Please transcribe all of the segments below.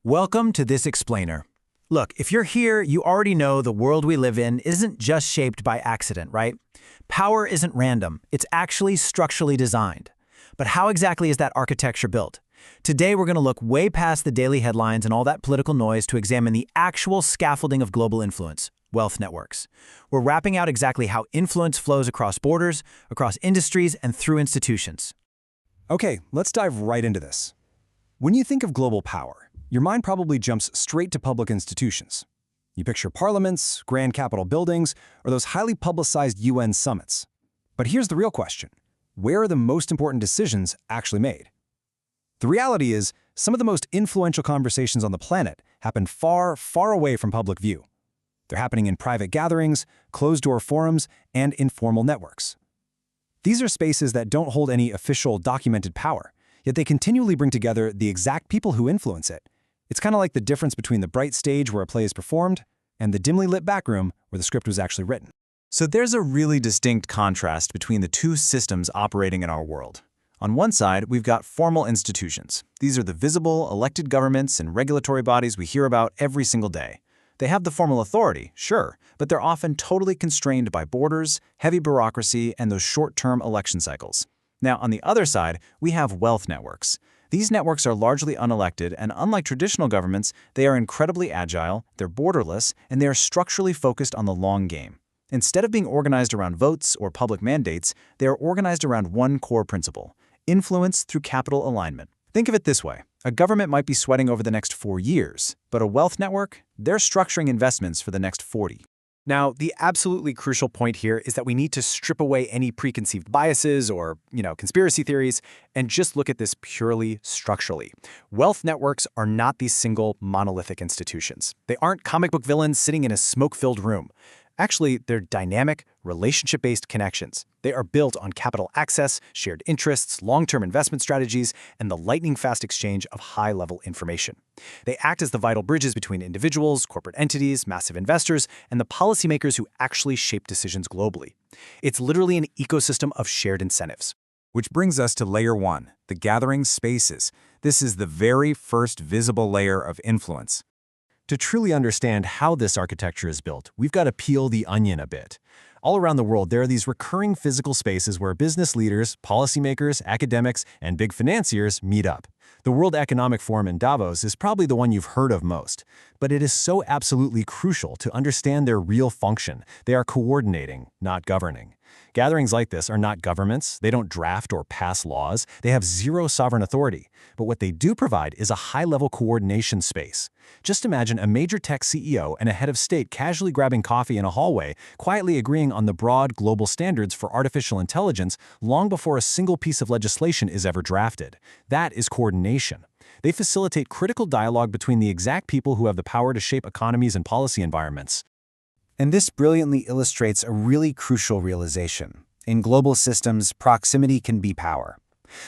Welcome to this explainer. Look, if you're here, you already know the world we live in isn't just shaped by accident, right? Power isn't random, it's actually structurally designed. But how exactly is that architecture built? Today we're going to look way past the daily headlines and all that political noise to examine the actual scaffolding of global influence, wealth networks. We're wrapping out exactly how influence flows across borders, across industries, and through institutions. Okay, let's dive right into this. When you think of global power, your mind probably jumps straight to public institutions. You picture parliaments, grand Capitol buildings, or those highly publicized UN summits. But here's the real question. Where are the most important decisions actually made? The reality is, some of the most influential conversations on the planet happen far, far away from public view. They're happening in private gatherings, closed-door forums, and informal networks. These are spaces that don't hold any official, documented power, yet they continually bring together the exact people who influence it. It's kind of like the difference between the bright stage where a play is performed and the dimly lit backroom where the script was actually written. So there's a really distinct contrast between the two systems operating in our world. On one side, we've got formal institutions. These are the visible, elected governments and regulatory bodies we hear about every single day. They have the formal authority, sure, but they're often totally constrained by borders, heavy bureaucracy, and those short-term election cycles. Now, on the other side, we have wealth networks. These networks are largely unelected, and unlike traditional governments, they are incredibly agile, they're borderless, and they are structurally focused on the long game. Instead of being organized around votes or public mandates, they are organized around one core principle: influence through capital alignment. Think of it this way. A government might be sweating over the next 4 years, but a wealth network, they're structuring investments for the next 40. Now, the absolutely crucial point here is that we need to strip away any preconceived biases or, conspiracy theories and just look at this purely structurally. Wealth networks are not these single monolithic institutions. They aren't comic book villains sitting in a smoke-filled room. Actually, they're dynamic, relationship-based connections. They are built on capital access, shared interests, long-term investment strategies, and the lightning-fast exchange of high-level information. They act as the vital bridges between individuals, corporate entities, massive investors, and the policymakers who actually shape decisions globally. It's literally an ecosystem of shared incentives. Which brings us to layer 1, the gathering spaces. This is the very first visible layer of influence. To truly understand how this architecture is built, we've got to peel the onion a bit. All around the world, there are these recurring physical spaces where business leaders, policymakers, academics, and big financiers meet up. The World Economic Forum in Davos is probably the one you've heard of most, but it is so absolutely crucial to understand their real function. They are coordinating, not governing. Gatherings like this are not governments, they don't draft or pass laws, they have zero sovereign authority. But what they do provide is a high-level coordination space. Just imagine a major tech CEO and a head of state casually grabbing coffee in a hallway, quietly agreeing on the broad global standards for artificial intelligence long before a single piece of legislation is ever drafted. That is coordination. They facilitate critical dialogue between the exact people who have the power to shape economies and policy environments. And this brilliantly illustrates a really crucial realization. In global systems, proximity can be power.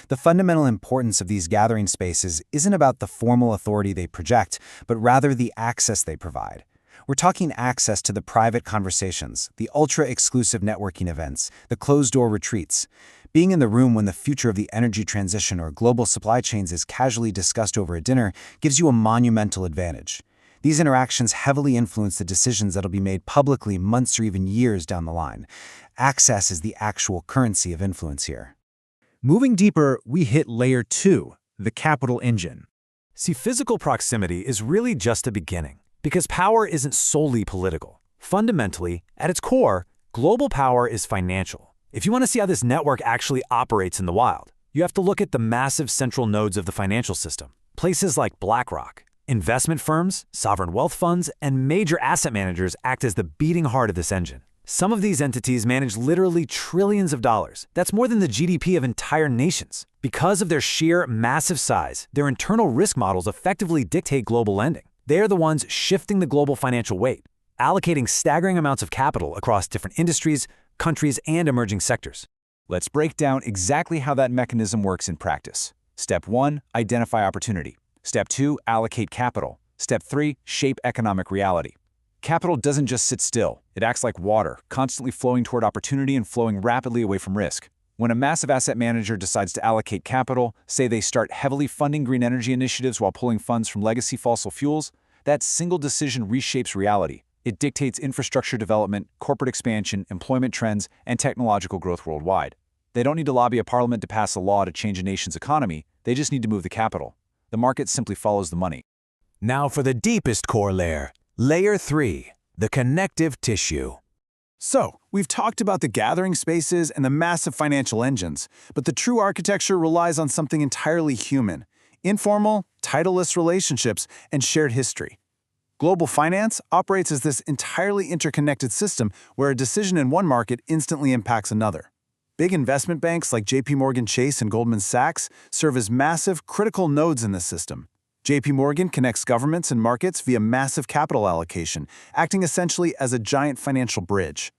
The fundamental importance of these gathering spaces isn't about the formal authority they project, but rather the access they provide. We're talking access to the private conversations, the ultra-exclusive networking events, the closed-door retreats. Being in the room when the future of the energy transition or global supply chains is casually discussed over a dinner gives you a monumental advantage. These interactions heavily influence the decisions that'll be made publicly months or even years down the line. Access is the actual currency of influence here. Moving deeper, we hit layer 2, the capital engine. See, physical proximity is really just the beginning, because power isn't solely political. Fundamentally, at its core, global power is financial. If you want to see how this network actually operates in the wild, you have to look at the massive central nodes of the financial system. Places like BlackRock. Investment firms, sovereign wealth funds, and major asset managers act as the beating heart of this engine. Some of these entities manage literally trillions of dollars. That's more than the GDP of entire nations. Because of their sheer massive size, their internal risk models effectively dictate global lending. They're the ones shifting the global financial weight, allocating staggering amounts of capital across different industries, countries, and emerging sectors. Let's break down exactly how that mechanism works in practice. Step 1, identify opportunity. Step 2, allocate capital. Step 3, shape economic reality. Capital doesn't just sit still. It acts like water, constantly flowing toward opportunity and flowing rapidly away from risk. When a massive asset manager decides to allocate capital, say they start heavily funding green energy initiatives while pulling funds from legacy fossil fuels, that single decision reshapes reality. It dictates infrastructure development, corporate expansion, employment trends, and technological growth worldwide. They don't need to lobby a parliament to pass a law to change a nation's economy, they just need to move the capital. The market simply follows the money. Now for the deepest core layer, Layer 3, the connective tissue. So, we've talked about the gathering spaces and the massive financial engines, but the true architecture relies on something entirely human: informal, titleless relationships and shared history. Global finance operates as this entirely interconnected system where a decision in one market instantly impacts another. Big investment banks like JP Chase and Goldman Sachs serve as massive, critical nodes in the system. JP Morgan connects governments and markets via massive capital allocation, acting essentially as a giant financial bridge.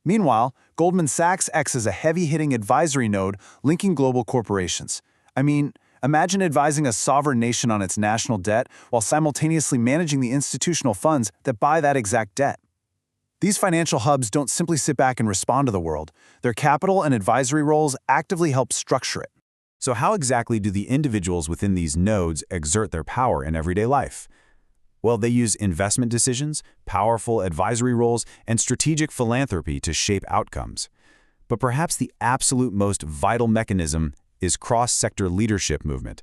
Meanwhile, Goldman Sachs acts as a heavy-hitting advisory node linking global corporations. Imagine advising a sovereign nation on its national debt while simultaneously managing the institutional funds that buy that exact debt. These financial hubs don't simply sit back and respond to the world. Their capital and advisory roles actively help structure it. So how exactly do the individuals within these nodes exert their power in everyday life? Well, they use investment decisions, powerful advisory roles, and strategic philanthropy to shape outcomes. But perhaps the absolute most vital mechanism is cross-sector leadership movement.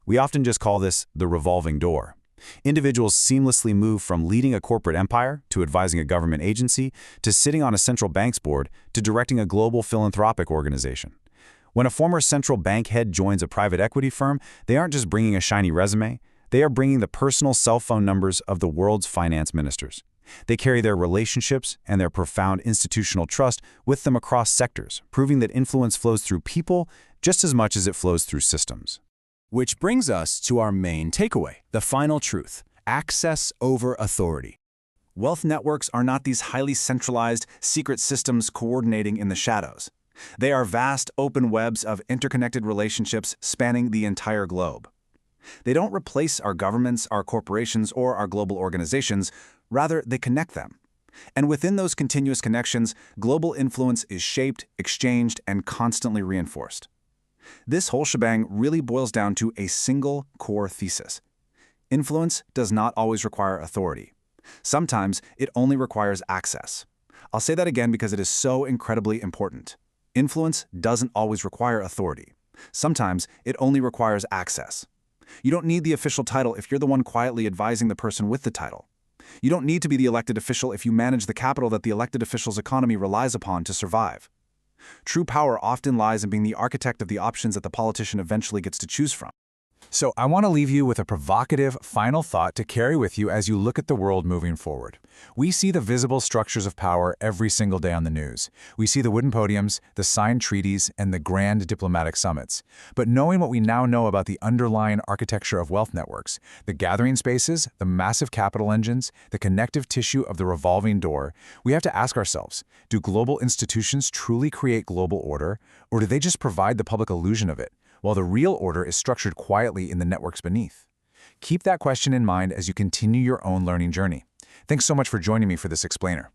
We often just call this the revolving door. Individuals seamlessly move from leading a corporate empire to advising a government agency to sitting on a central bank's board to directing a global philanthropic organization. When a former central bank head joins a private equity firm, they aren't just bringing a shiny resume, they are bringing the personal cell phone numbers of the world's finance ministers. They carry their relationships and their profound institutional trust with them across sectors, proving that influence flows through people just as much as it flows through systems. Which brings us to our main takeaway, the final truth: access over authority. Wealth networks are not these highly centralized, secret systems coordinating in the shadows. They are vast, open webs of interconnected relationships spanning the entire globe. They don't replace our governments, our corporations, or our global organizations. Rather, they connect them. And within those continuous connections, global influence is shaped, exchanged, and constantly reinforced. This whole shebang really boils down to a single core thesis. Influence does not always require authority. Sometimes it only requires access. I'll say that again because it is so incredibly important. Influence doesn't always require authority. Sometimes it only requires access. You don't need the official title if you're the one quietly advising the person with the title. You don't need to be the elected official if you manage the capital that the elected official's economy relies upon to survive. True power often lies in being the architect of the options that the politician eventually gets to choose from. So I want to leave you with a provocative final thought to carry with you as you look at the world moving forward. We see the visible structures of power every single day on the news. We see the wooden podiums, the signed treaties, and the grand diplomatic summits. But knowing what we now know about the underlying architecture of wealth networks, the gathering spaces, the massive capital engines, the connective tissue of the revolving door, we have to ask ourselves, do global institutions truly create global order, or do they just provide the public illusion of it, while the real order is structured quietly in the networks beneath? Keep that question in mind as you continue your own learning journey. Thanks so much for joining me for this explainer.